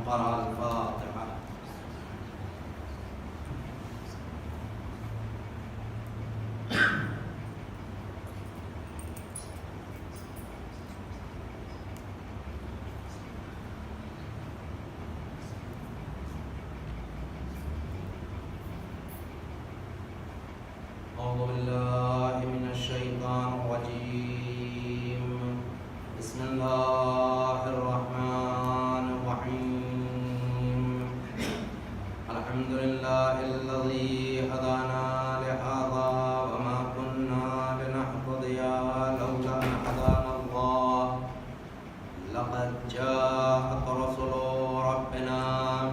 قرأ الفاتحة. أعوذ بالله من الشيطان الرجيم. بسم الله الرحمن الرحيم. الحمد لله الذي هدانا لهذا وما كنا لنهتدي لولا أن هدانا الله. لقد جاءت رسل ربنا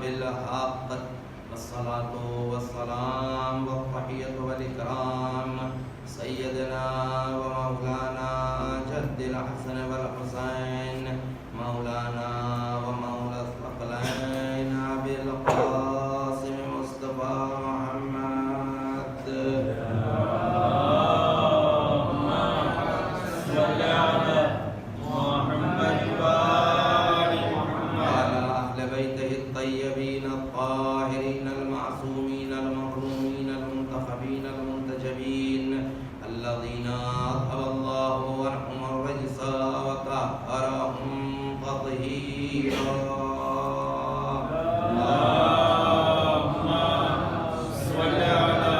بالحق والصلاة والسلام والتحية والإكرام سيدنا ومولانا جد الحسن والحسين مولانا ومولى الثقلين أبي القاسم مصطفى محمد. اللهم صل على محمد وآل محمد وعلى أهل بيته الطيبين الطاهرين المعصومين المكرومين المنتخبين المنتجبين الذين أذهب الله عنهم الرجس وطهرهم تطهيرا. اللهم صل على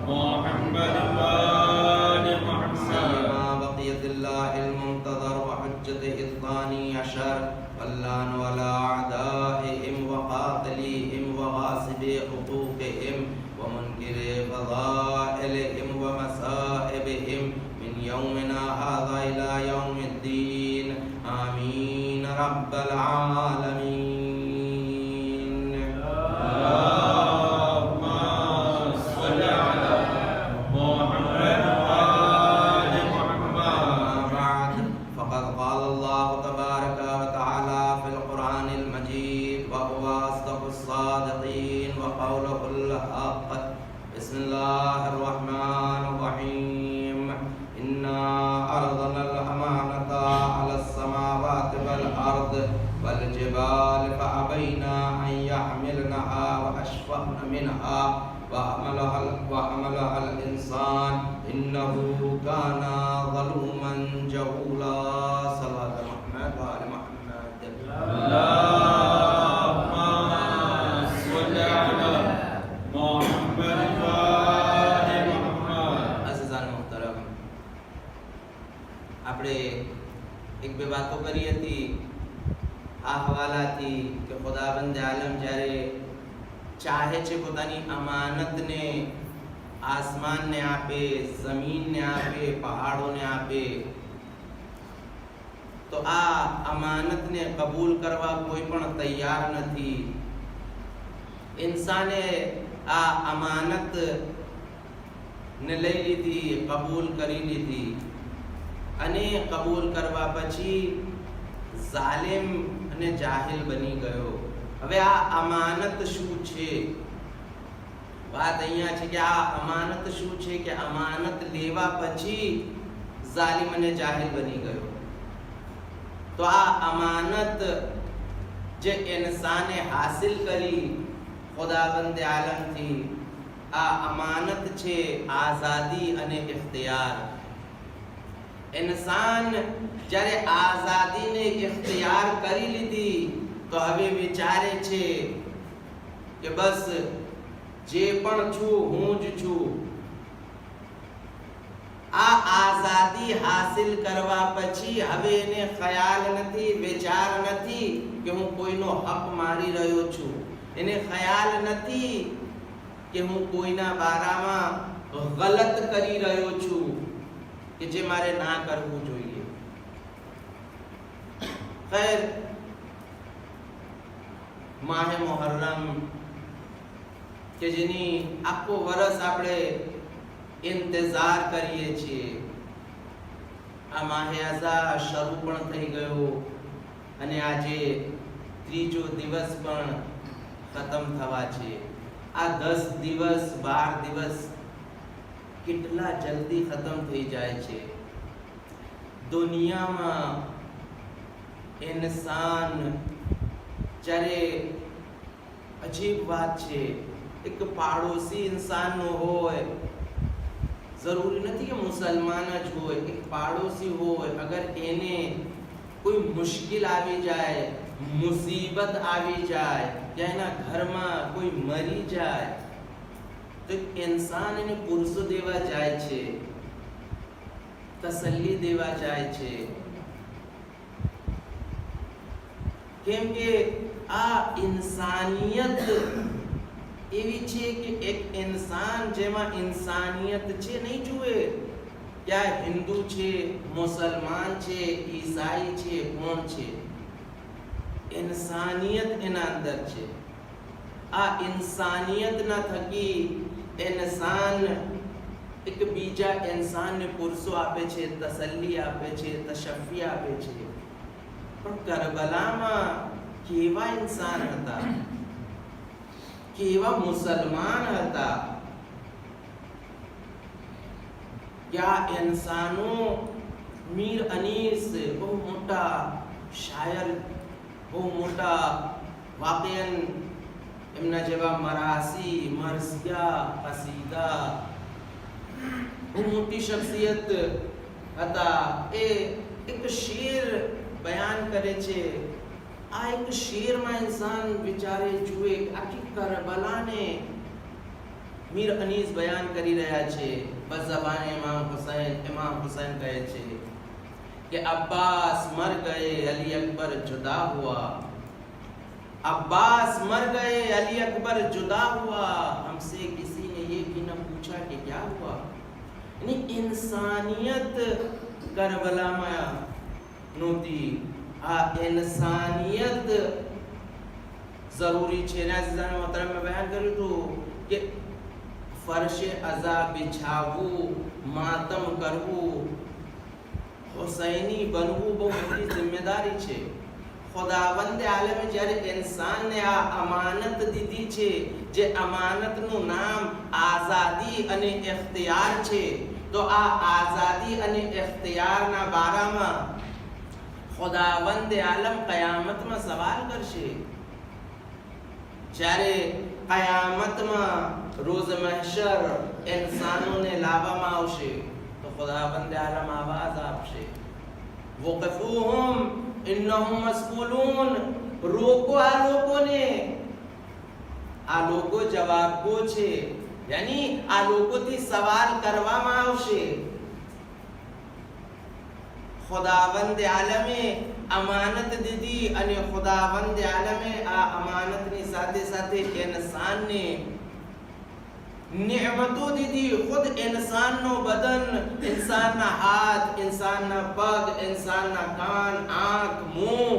محمد وآل محمد. سيما بقية الله المنتظر وحجته الثاني عشر واللعن على أعدائهم وقاتليهم وغاصبي حقوقهم ومنكر فضائلهم ومصائبهم من يومنا هذا إلى يوم الدين. آمين رب العالمين. اللهم صل على محمد وآل محمد. بعد فقد قال الله تبارك وتعالى في القرآن المجيد وهو أصدق الصادقين وقوله الحق. بسم الله الرحمن الرحيم. إنا عرضنا الأمانة على السماوات والأرض والجبال فأبين أن يحملنها وأشفقن منها وحملها الإنسان إنه كان ظلوما جهولا. صلاة محمد وآل محمد. اللهم صل على محمد وآل محمد. અઝીઝાન મુહતરમ, આપણે એક બે વાતો કરી હતી આ હવાલાથી કે ખુદાબંદ આલમ જ્યારે ચાહે છે પોતાની અમાનતને આસમાનને આપે, જમીનને આપે, પહાડોને આપે, તો આ અમાનતને કબૂલ કરવા કોઈ પણ તૈયાર નથી. ઇન્સાને આ અમાનત ને લઈ લીધી, કબૂલ કરી લીધી અને કબૂલ કરવા પછી જાલિમ અને જાહિલ બની ગયો. હવે આ અમાનત શું છે? વાત અહીંયા છે કે આ અમાનત શું છે કે અમાનત લેવા પછી જાલિમ અને જાહિલ બની ગયો. તો આ અમાનત જે ઇન્સાને હાસિલ કરી ખુદાબંદ આલમથી, આ અમાનત છે આઝાદી અને ઇખ્તિયાર. ઇન્સાન જ્યારે આઝાદીને ઇખ્તિયાર કરી લીધી તો હવે વિચારે છે કે બસ જે પણ છું હું જ છું. આ આઝાદી હાસિલ કરવા પછી હવે એને ખ્યાલ નથી, વિચાર નથી કે હું કોઈનો હક મારી રહ્યો છું. એને ખ્યાલ નથી કે હું કોઈના બારામાં ગલત કરી રહ્યો છું કે જે મારે ના કરવું જોઈએ. ખૈર, માહે મુહર્રમ કે જેની આખો વર્ષ આપણે इंतजार કરીએ છીએ, આ માહે અઝા શરૂ પણ થઈ ગયો અને આજે ત્રીજો દિવસ પણ ખતમ થવા છે. આ 10 દિવસ 12 દિવસ કેટલા જલ્દી ખતમ થઈ જાય છે. દુનિયામાં ઇન્સાન જ્યારે અજીબ વાત છે, એક પાડોશી ઇન્સાનનો હોય, જરૂરી નથી કે મુસલમાન જ હોય, એક પાડોશી હોય, અગર એને કોઈ મુશ્કેલ આવી જાય, મુસીબત આવી જાય, या એના ઘરમાં કોઈ મરી જાય, તો ઇન્સાન એને પુરસો દેવા જાય છે, તસલ્લી દેવા જાય છે. કેમ કે આ ઇન્સાનિયત એવી છે કે એક ઇન્સાન જેમાં ઇન્સાનિયત છે નહીં જુએ क्या हिंदू છે, મુસલમાન છે, ઈસાઈ છે, કોણ છે, इंसानियत એના અંદર છે. આ इंसानियतના થકી इंसान એક બીજા इंसानને પુરસો આપે છે, તસલ્લી આપે છે, તશફી આપે છે. પણ કરબલામાં કેવા इंसान હતા, કેવા મુસલમાન હતા. क्या इंसानों, मीर अनीस બહુ મોટા શાયર, બહુ મોટા વાक़િયન એમના જેવા મરાસી, મરસિયા, કસીદા, બહુ મોટી શખ્સિયત હતા. એ એક શેર બયાન કરે છે. આ એક શેરમાં ઇન્સાન વિચારે જુએ આખી કરબલાને मीर अनीस बयान करी રહ્યા છે. બસ ज़बान इमाम हुसैन કહે છે कि अब्बास मर गए, अली अकबर जुदा हुआ. अब्बास मर गए, अली अकबर जुदा हुआ. हमसे किसी ने ये भी न पूछा कि क्या हुआ. यानी इंसानियत करबलाમાં નહોતી. આ इंसानियत જરૂરી છે. અઝીઝાન મોહતરમ મેં બયાન કર્યું હતું કે ફરશે અઝા બિછાવવું, માતમ કરવું, હુસૈની બનવું બહુ મોટી જિમ્મેદારી છે. ખુદાવંદ આલમે જ્યારે ઇન્સાનને આ અમાનત દીધી છે, જે અમાનતનું નામ આઝાદી અને ઇખ્તિયાર છે, તો આ આઝાદી અને ઇખ્તિયારના બારામાં ખુદાવંદ આલમ કયામતમાં સવાલ કરશે. જ્યારે કયામતમાં રોજ મહશર इंसानों ने લાવવામાં આવશે તો ખુદાવંદ આલમ આવાજ આપશે, વકફૂહુમ ઇન્નહુમ મસ્ઉલૂન. રોકો આ લોકોને, આ લોકો જવાબગો છે, યાની આ લોકોથી સવાલ કરવામાં આવશે. ખુદાવંદ આલમે અમાનત દીધી અને ખુદાવંદ આલમે આ અમાનતની સાથે સાથે ઇન્સાનને नेमतों दीदी. खुद इंसान नो बदन, इंसान ना हाथ, इंसान ना पग, इंसान ना कान, आंख, मुंह,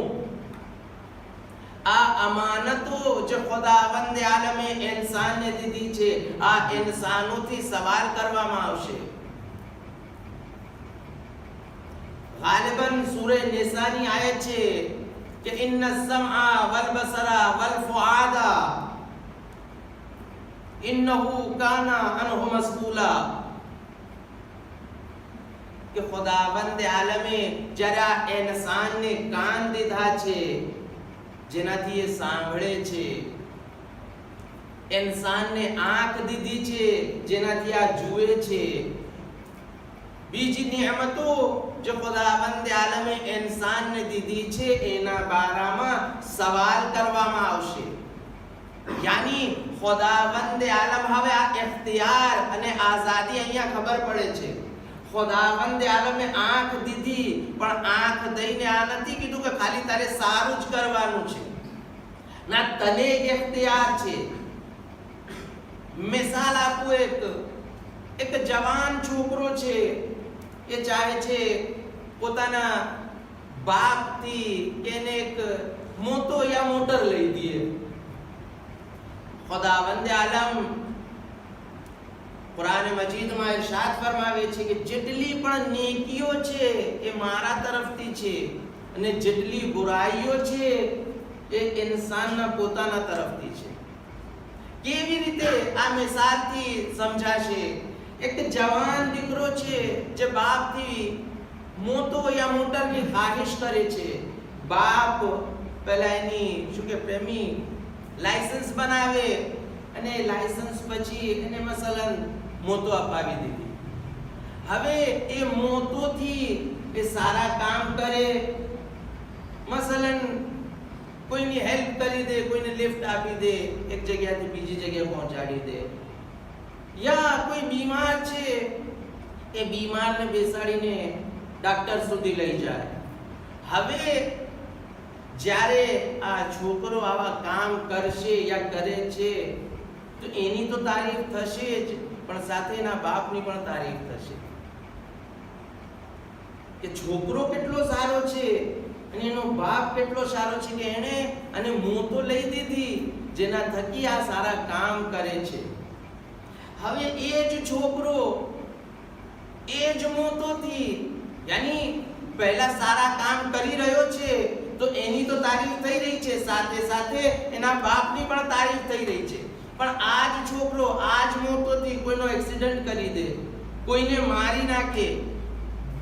आ अमानतो जो खुदावंद आलमे इंसान ने दीदी छे, आ इंसानों थी सवाल કરવામાં આવશે. ગાલિબન સૂરે નિસાની આયત છે કે ઇન્ન સમઆ વલ બસરા વલ ફુઆદા इन्नहु काना अनहु मस्ऊला. કે ખુદાવંદ આલમે જરા ઇન્સાનને કાન દીધા છે જેનાથી એ સાંભળે છે, ઇન્સાનને આંખ દીધી છે જેનાથી આ જુએ છે. બીજી નિયમતો જો ખુદાવંદ આલમે ઇન્સાનને દીધી છે એના બારામાં સવાલ કરવામાં આવશે. यानी खुदावंद आलम હવે આ ઇખ્તિયાર અને આઝાદી અહીંયા ખબર પડે છે. ખુદાવંદ આલમે આંખ દીધી, પણ આંખ દઈને આ નથી કીધું કે ખાલી તારે સારું જ કરવાનું છે, ના તને ઇખ્તિયાર છે. મિસાલ આપું, એક જવાન છોકરો છે, એ ચાહે છે પોતાના બાપથી કે એને એક મોટો યા મોટર લઈ દે. ખુદાવંદ આલમ કુરાન મજીદમાં ઇરશાદ ફરમાવે છે કે જેટલી પણ નેકીઓ છે એ મારા તરફથી છે અને જેટલી બુરાઈઓ છે એ ઇન્સાનના પોતાના તરફથી છે. કેવી રીતે આ મિસાલથી સમજાશે? એક જવાન દીકરો છે જે બાપથી મોટો યા મોટરની ખાહિશ કરે છે. બાપ પહેલા એની શું કે પ્રેમી લાયસન્સ બનાવે અને લાયસન્સ પછી એને મસલન મોતો અપાવી દીધી. હવે એ મોતોથી એ સારા કામ કરે, મસલન કોઈની હેલ્પ કરી દે, કોઈને લિફ્ટ આપી દે, એક જગ્યાથી બીજી જગ્યાએ પહોંચાડી દે, યા કોઈ બીમાર છે એ બીમારને બેસાડીને ડોક્ટર સુધી લઈ જાય. હવે જ્યારે આ છોકરો આવા કામ કરશે યા કરે છે તો એની તો તારીફ થશે જ, પણ સાથે એના બાપની પણ તારીફ થશે કે છોકરો કેટલો સારો છે અને એનો બાપ કેટલો સારો છે કે એને અને મોતો લઈ દીધી જેના થકી આ સારા કામ કરે છે. હવે એ જ છોકરો એ જ મોતોથી યાની પહેલા સારા કામ કરી રહ્યો છે તો એની તો તારીફ થઈ રહી છે, સાથે સાથે એના બાપની પણ તારીફ થઈ રહી છે. પણ આ જ છોકરો આ જ મોતોથી કોઈનો એક્સિડન્ટ કરી દે, કોઈને મારી નાખે,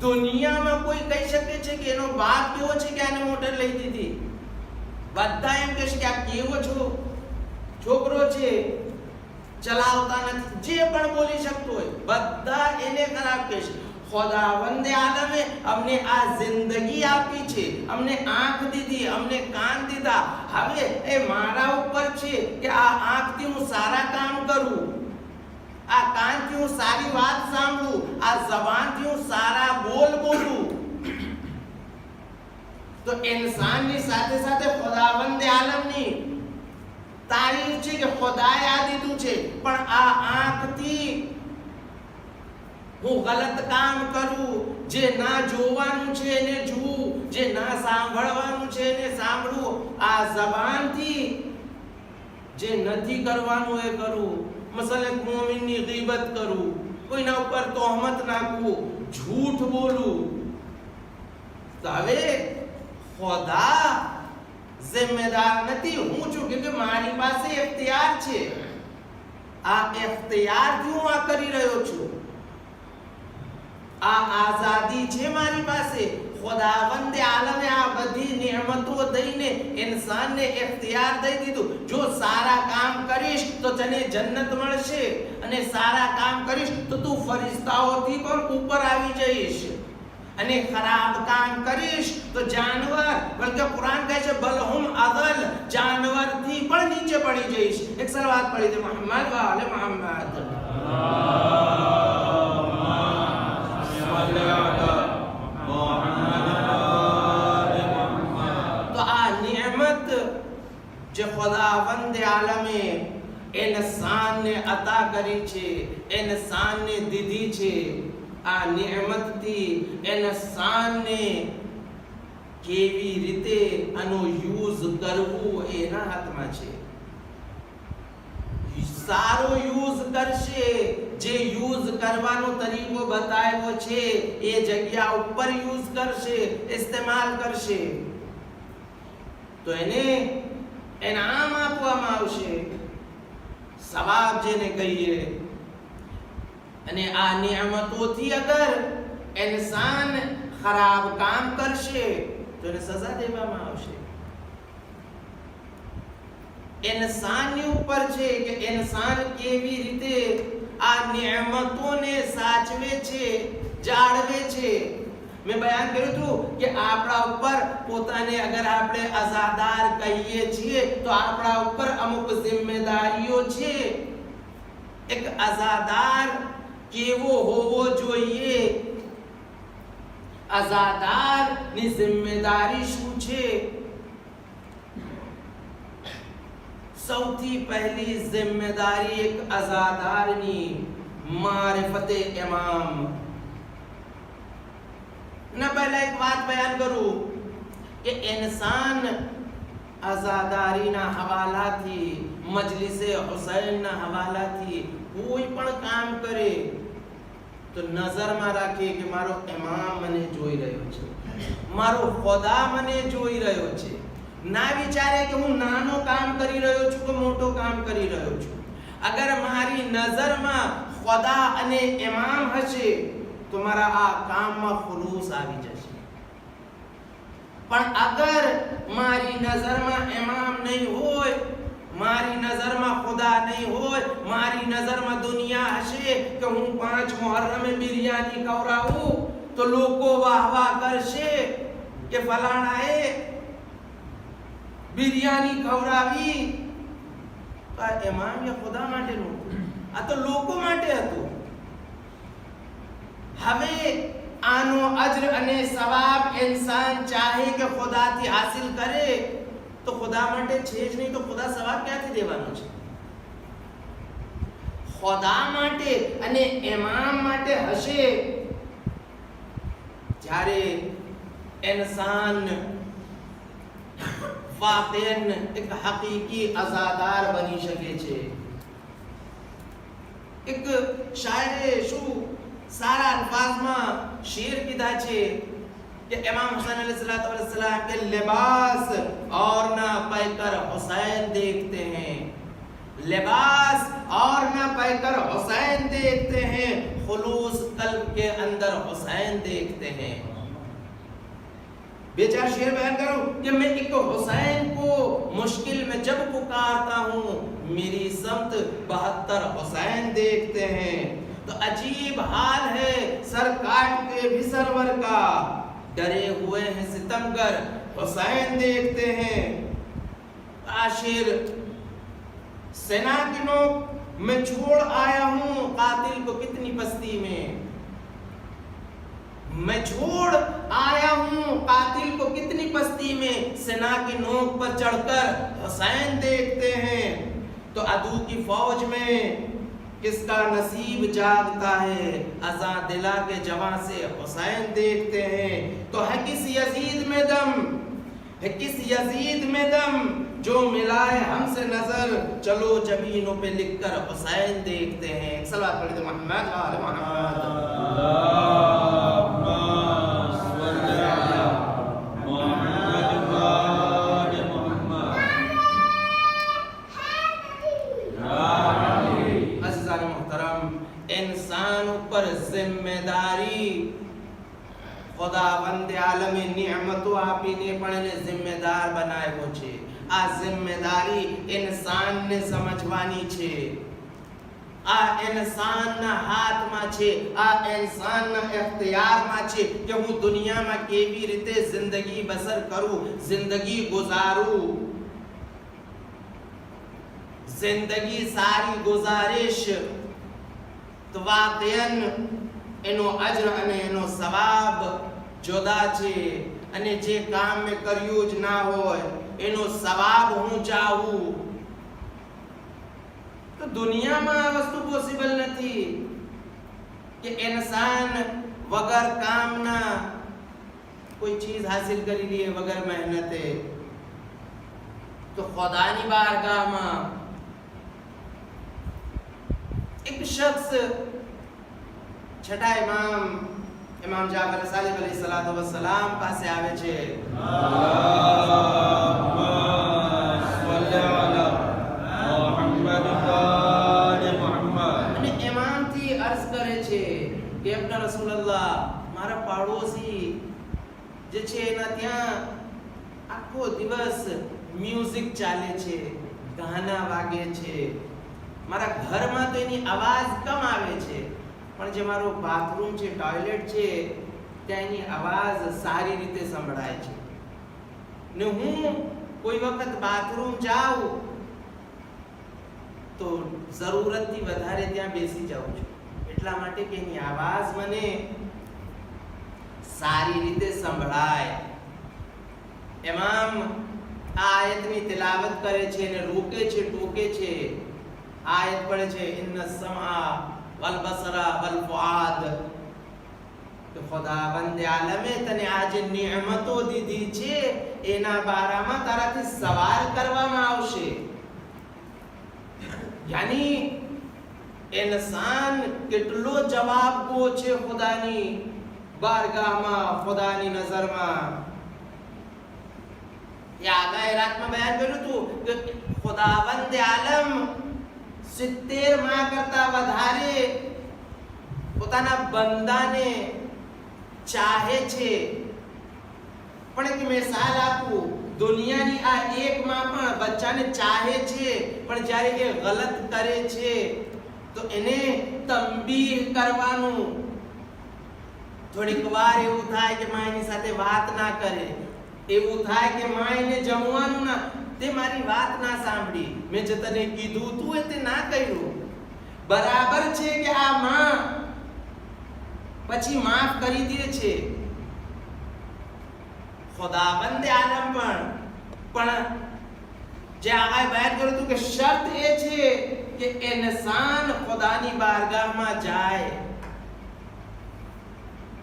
દુનિયામાં કોઈ કહી શકે છે કે એનો બાપ કેવો છે કે આને મોટર લઈ દીધી? બધા એમ કહેશે કે આ કેવો છોકરો છે, ચલાવતા નથી, જે પણ બોલી શકતો હોય બધા એને ખરાબ કહેશે. ખુદાવંદે આલમે અમને આ જિંદગી આપી છે, અમને આંખ દીધી, અમને કાન દીધા. હવે એ મારા ઉપર છે કે આ આંખથી હું સારા કામ કરું, આ કાનથી હું સારી વાત સાંભળું, આ જબાનથી હું સારા બોલું. તો ઇન્સાનની સાથે સાથે ખુદાવંદે આલમની તારીફ છે કે ખુદાએ આ દીધું છે, પણ આ આંખથી હું ગલત કામ કરું, જે ના જોવાનું છે એને જોઉં, જે ના સાંભળવાનું છે એને સાંભળું, આ જબાનથી જે નથી કરવાનું એ કરું. મસલન મોમિનની ગીબત કરું, કોઈના ઉપર તોહમત નાખવું, झूठ બોલું. તો હવે ખુદા જિમ્મેદાર નથી, હું છું કે મારી પાસે ઇખ્તિયાર છે, આ ઇખ્તિયારથી હું આ કરી રહ્યો છું, આ આઝાદી છે મારી પાસે. ખુદાવંદે આલમે આ બધી નિયમતો દઈને ઇન્સાનને ઇખ્તિયાર દઈ દીધું. જો સારા કામ કરીશ તો તને જન્નત મળશે, અને સારા કામ કરીશ તો તું ફરિશ્તાઓથી પણ ઉપર આવી જઈશ, અને ખરાબ કામ કરીશ તો જાનવર, બલકે કુરાન કહે છે બલહુમ અદલ, જાનવરથી પણ નીચે પડી જઈશ. એક સલવાત પડી દે મોહમ્મદ વ આલે મોહમ્મદ. તો આ નિયમત જે ખુદાવંદ આલમે ઇન્સાનને અતા કરી છે, ઇન્સાનને દીધી છે, આ નિયમતથી ઇન્સાનને કેવી રીતે આનો યુઝ કરવું એના હાથમાં છે. સારો યુઝ કરશે, જે યુઝ કરવાનો તરીકો બતાવ્યો છે એ જગ્યા ઉપર યુઝ કરશે, ઇસ્તેમાલ કરશે, તો એને ઇનામ આપવામાં આવશે, સવાબ જેને કહીએ. અને આ નિયમતોથી અગર ઇન્સાન ખરાબ કામ કરશે તો એને સજા દેવામાં આવશે. ઇન્સાનની ઉપર છે કે ઇન્સાન કેવી રીતે આ નિયમતોને સાચવે છે, જાળવે છે. મેં બયાન કર્યું હતું કે આપણા ઉપર પોતાને અગર આપણે આઝાદાર કહીએ છીએ તો આપણા ઉપર અમુક જિમ્મેદારીઓ છે. એક આઝાદાર કેવો હોવો જોઈએ, આઝાદારની જિમ્મેદારી શું છે? સૌથી પહેલી જિમ્મેદારી એક આઝાદારની મારિફતે ઇમામ. ના પહેલા એક વાત બયાન કરું કે ઇન્સાન આઝાદારીના હવાલાથી, મજલિસે હુસૈનના હવાલાથી કોઈ પણ કામ કરે તો નજરમાં રાખે કે મારો ઇમામ મને જોઈ રહ્યો છે, મારો ખુદા મને જોઈ રહ્યો છે. ના વિચારે કે હું નાનો કામ કરી રહ્યો છું કે મોટો કામ કરી રહ્યો છું. અગર મારી નજરમાં ખુદા અને ઇમામ હશે તો મારા આ કામમાં ખુલૂસ આવી જશે. પણ અગર મારી નજરમાં ઇમામ નહીં હોય, મારી નજરમાં ખુદા નહીં હોય, મારી નજરમાં દુનિયા હશે કે હું 5 મુહર્રમે બિરયાની ખવડાવું તો લોકો વાહ વાહ કરશે કે ફલાણાએ બિરયાની ખવડાવી. તો આ ઇમામ યા ખુદા માટે નહોતું, આ તો લોકો માટે હતું. હવે આનો અજર અને સવાબ ઇન્સાન ચાહે કે ખુદાથી હાસિલ કરે તો ખુદા માટે છે જ નહીં, તો ખુદા સવાબ ક્યાંથી દેવાનો છે? ખુદા માટે અને ઇમામ માટે હશે જ્યારે ઇન્સાન વાक़િયન એક હકીકી અઝાદાર બની શકે છે. એક શાયરે શું સારા અલ્ફાઝમાં શેર કીધા છે कि इमाम हुसैन अलैहिस्सलाम के लिबास और ना पैकर हुसैन देखते हैं, लिबास और ना पैकर हुसैन देखते हैं, खुलूस कल्ब के अंदर हुसैन देखते हैं. बेचार शेर बयान करूं कि मैं एक हुसैन को मुश्किल में जब पुकारता हूं मेरी समत 72 हुसैन देखते हैं. तो अजीब हाल है सर काटते भी सरवर का, डरे हुए हैं सितमगर हुसैन देखते हैं. आशिर सेना की नोक मैं छोड़ आया हूं कातिल को कितनी बस्ती में, मैं छोड़ आया हूं कातिल को कितनी बस्ती में, सेना की नोक पर चढ़कर हुसैन देखते हैं. तो अदू की फौज में किसका नसीब जागता है, अज़ा दिला के जवां से हुसैन देखते हैं. तो है किस यजीद में दम, है किस यजीद में दम जो मिलाए हमसे नजर, चलो जमीनों पे लिखकर हुसैन देखते हैं. सल्लल्लाहु अलैहि मोहम्मद आले मोहम्मद. इंसान पर जिम्मेदारी खुदावंद आलम नियमतो आपीने પણ એને જિમ્મેદાર બનાવ્યો છે. આ જિમ્મેદારી ઇન્સાનને સમજવાની છે, આ ઇન્સાનના હાથમાં છે, આ ઇન્સાનના ઇખ્તિયારમાં છે કે હું દુનિયામાં કેવી રીતે જિંદગી બસર કરું, જિંદગી ગુજારું. જિંદગી સારી ગુજારિશ તો વાक़િયન એનો અજર અને એનો સવાબ જુદા છે. અને જે કામ મેં કર્યું જ ના હોય એનો સવાબ હું ચાહું તો દુનિયામાં આ વસ્તુ પોસિબલ નથી કે ઇન્સાન વગર કામના કોઈ ચીજ હાસિલ કરી લે વગર મહેનતે. તો ખુદાની બારગાહમાં एक शख्स छठा इमाम जाफर सादिक अलैहिस्सलाम પાસે આવે છે. અને ઇમામથી અર્જ કરે છે કે અપના રસૂલલ્લાહ મારા પાડોશી જે છે એના ત્યાં આખો દિવસ મ્યુઝિક ચાલે છે, ગાના વાગે છે. મારા ઘરમાં તો એની અવાજ કમ આવે છે પણ જે મારો બાથરૂમ છે, ટોયલેટ છે ત્યાં એની અવાજ સારી રીતે સંભળાય છે. ને હું કોઈ વખત બાથરૂમ જાઉં તો જરૂરતથી વધારે ત્યાં બેસી જાઉં છું એટલા માટે કે એની અવાજ મને સારી રીતે સંભળાય. ઇમામ આ આયતની તિલાવત કરે છે અને રોકે છે, ટોકે છે. आयत पढ़े छे इन्न समा वल बसरा वल फुआद तो खुदावंद आलमे तने आज नेमतो દીધી છે એના બારામાં તારાથી સવાલ કરવામાં આવશે. यानी इंसान કેટલો જવાબગો છે ખુદાની બારગાહમાં, ખુદાની નજરમાં. યાદ રાતમાં બયાન કર્યું હતું કે ખુદાવંદ આલમ 70 માં કરતા વધારે પોતાના બંદાને ચાહે છે. પણ એક મિસાલ આપું, દુનિયાની આ એક માં પણ બચ્ચાને ચાહે છે, પણ જ્યારે એ ગલત કરે છે તો એને તંબીહ કરવાનું. થોડીક વાર એવું થાય કે માં એની સાથે વાત ના કરે, એવું થાય કે માં એને જમવાનું ના, તે મારી વાત ના સાંભળી, મેં જે તને કીધું તું એ તે ના કર્યું. બરાબર છે કે આ માં પછી માફ કરી દે છે. ખુદાવંદ આલમ પણ જે આગાએ બયાન કર્યું હતું કે શરત એ છે કે ઇન્સાન ખુદાની બારગાહમાં જાય,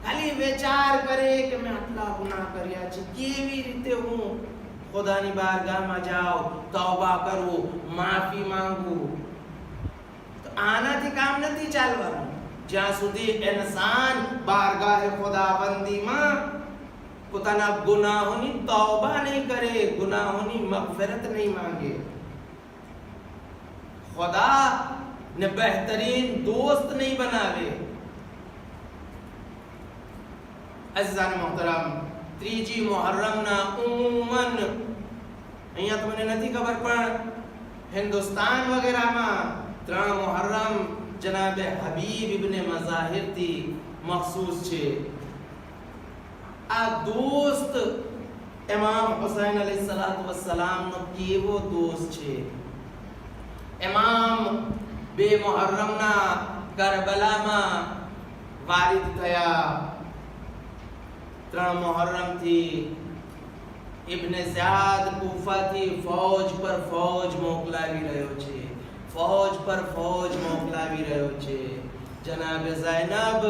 ખાલી વિચાર કરે કે મેં આટલા ગુનાહ કર્યા છે, કેવી રીતે હું ખુદાની બારગાહમાં જાઉં, તૌબા કરું, માફી માંગું. તો આનાથી કામ નથી ચાલવાનું જ્યાં સુધી ઇન્સાન બારગાહે ખુદાબંદીમાં પોતાના ગુનાહોની તૌબા નહીં કરે, ગુનાહોની મગફિરત નહીં માંગે, ખુદા ને બેહતરીન દોસ્ત નહીં બનાવે. અઝીઝાન મોહતરમ, ત્રીજી મુહર્રમના ઉમુમન અહીંયા તમને નથી ખબર પણ હિન્દુસ્તાન વગેરેમાં 3 મુહર્રમ જનાબે હબીબ ઇબ્ન મઝાહિરથી મખસૂસ છે. આ દોસ્ત ઇમામ હુસૈન અલૈહિસ્સલાતુ વસ્સલામ નો કેવો દોસ્ત છે. ઇમામ 2 મુહર્રમના કરબલામાં વારિદ થયા. 3 મુહર્રમ થી ઇબ્ન ઝિયાદ કૂફાથી ફૌજ પર ફૌજ મોકલાવી રહ્યો છે, ફૌજ પર ફૌજ મોકલાવી રહ્યો છે. જનાબ ઝૈનબ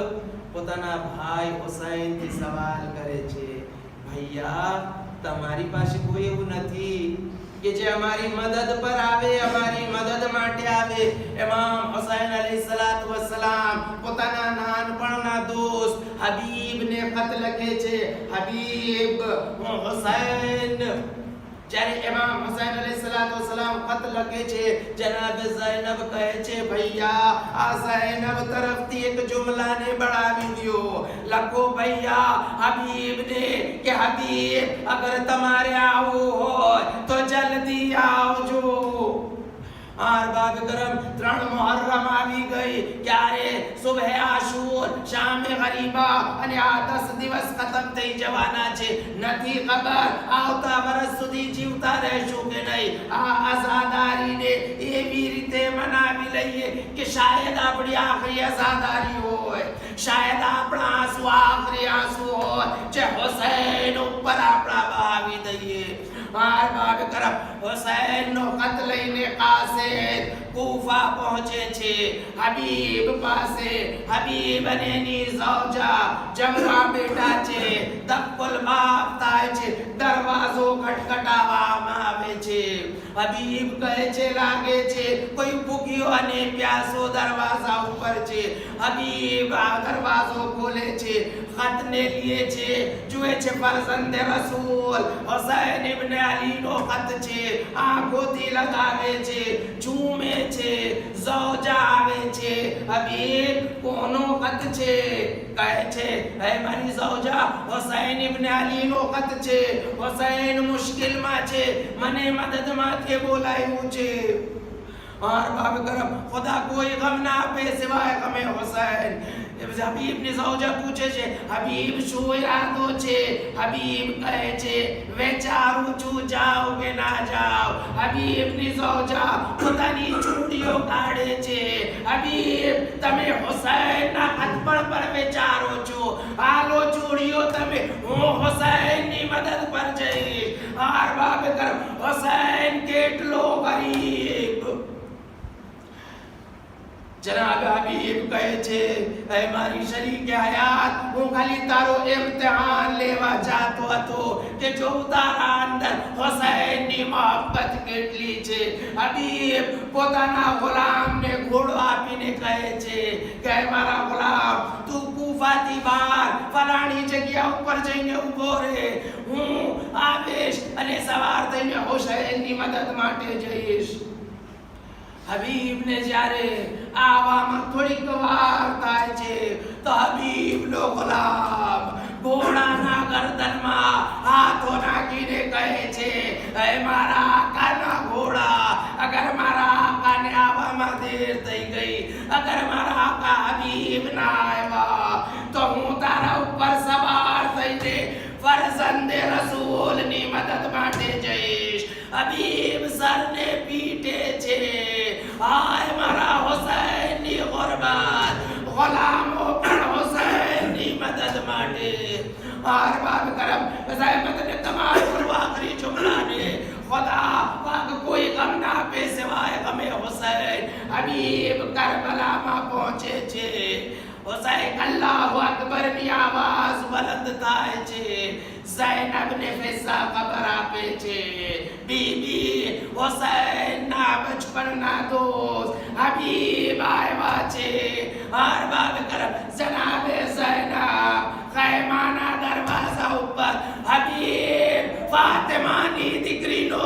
પોતાના ભાઈ હુસૈન થી સવાલ કરે છે, ભૈયા તમારી પાસે કોઈ એવું નથી કે જે અમારી મદદ પર આવે, અમારી મદદ માટે આવે? ઇમામ હુસૈન અલૈહિસ્સલાતુ વસ્સલામ પોતાના નાનપણના દોસ્ત હબીબને ખત લખે છે. હબીબ હુસૈન, જ્યારે ઇમામ હુસૈન અલૈહિસ્સલાતુ વસ્સલામ ખત લખે છે, જનાબ ઝૈનબ કહે છે, ભૈયા આ ઝૈનબ તરફથી એક જુમલાને બઢાવી દો, લખો ભૈયા હબીબને કે હબીબ અગર તમારે આવવું હોય તો જલ્દી આવજો. અરબાબ કરમ 3 મુહર્રમ આવી ગઈ, ક્યારે સુબહ આશુર, શામ ગરીબા, અને આ 10 દિવસ ખતમ થઈ જવાના છે. નથી ખબર આવતા વર્ષ સુધી જીવતા રહેશું કે નહીં. આ આઝાદારીને એવી રીતે મનાવી લઈએ કે શાયદ આપણી આખરી આઝાદારી હોય, શાયદ આપણા આંસુ આખરી આંસુ હોય જે હુસૈન ઉપર આપણા બહાવી દઈએ. અરબાબ કરમ હુસૈન નો ખત લઈને કાસિદ કૂફા પહોંચે છે. હબીબ પાસે હબીબ અને એની ઝૌજા જમવા બેઠા છે. દક્કુલ બાપ થાય છે, દરવાજો ખટખટાવવામાં આવે છે. હબીબ કહે છે, લાગે છે કોઈ ભૂખ્યો અને પ્યાસો દરવાજા ઉપર છે. હબીબ આ દરવાજો ખોલે છે, ખતને લે છે, જુએ છે ફરઝંદ રસૂલ હુસૈન ઇબ્ન અલી નો ખત છે. આંખોથી લગાવે છે, ઝૂમે છે, ઝૌજા આવે છે, હબીબ કોનો ખત છે? કહે છે, હે મારી ઝૌજા હુસૈન ઇબ્ન અલી નો ખત છે, હુસૈન મુશ્કિલમાં છે, મને મદદ માટે બોલાવ્યું છે. અરબાબ કરમ ખુદા કોઈ ગમ ના આપે સિવાય ગમે હુસૈન. હબીબ ની ઝૌજા પૂછે છે, હબીબ શું ઈરાદો છે? હબીબ કહે છે, વિચારું છું જાઓ કે ના જાઓ. હબીબ ની ઝૌજા પોતાની ચૂડીઓ કાઢે છે. હબીબ તમે હુસૈન ના ખતપણ પર વિચારો છો, હાલો ચૂડીઓ તમે, હું હુસૈન ની મદદ પર જઈશ. અરબાબ કરમ હુસૈન કેટલો ગરીબ. જનાબ હબીબ કહે છે, હે મારી શરીકે હયાત, હું ખાલી તારો ઇમ્તિહાન લેવા જાતો હતો કે જો તારા અંદર હુસૈનની મોહબ્બત કેટલી છે. હબીબ પોતાના ગુલામને ઘોડો આપીને કહે છે કે મારા ગુલામ તું કૂફાથી બહાર ફલાણી જગ્યા ઉપર જઈને ઊભો રહે, હું આવીશ અને સવાર થઈને હુસૈનની મદદ માટે જઈશ. હબીબ ને જ્યારે આવામાં થોડીક વાર થાય છે તો હબીબ નો ગુલામ ઘોડાના ગરદનમાં હાથો નાખીને કહે છે, હે મારા આકાના ઘોડા, અગર મારા આકાને આવવામાં દેર થઈ ગઈ, અગર મારા આકા હબીબ ના આવ્યા તો હું તારા ઉપર સવાર થઈને ફરઝંદે રસૂલની મદદ માટે જઈશ. હબીબ સરને પીટે છે, હાય મારા હુસૈનની ગુરબત, ગુલામો પણ હુસૈનની મદદ માટે. અરબાબ કરમ ज़हमत ने तमाम आखिरी जुमला ने खुदा पाक कोई गम ना पे सिवाय गमे हुसैन. हबीब करबलाમાં પહોંચે છે. હુસૈન અલ્લાહુ અકબર ની આવાજ બુલંદ થાય છે. ઝૈનબ ને ફિઝા ખબર આપે છે. બીબી હુસૈન ના બચપનના દોસ્ત હબીબ આવ્યા છે. અરબાબ કરમ જનાબે ઝૈનબ ખૈમાના દરવાજા ઉપર હબીબ ફાતિમાની દીકરીનો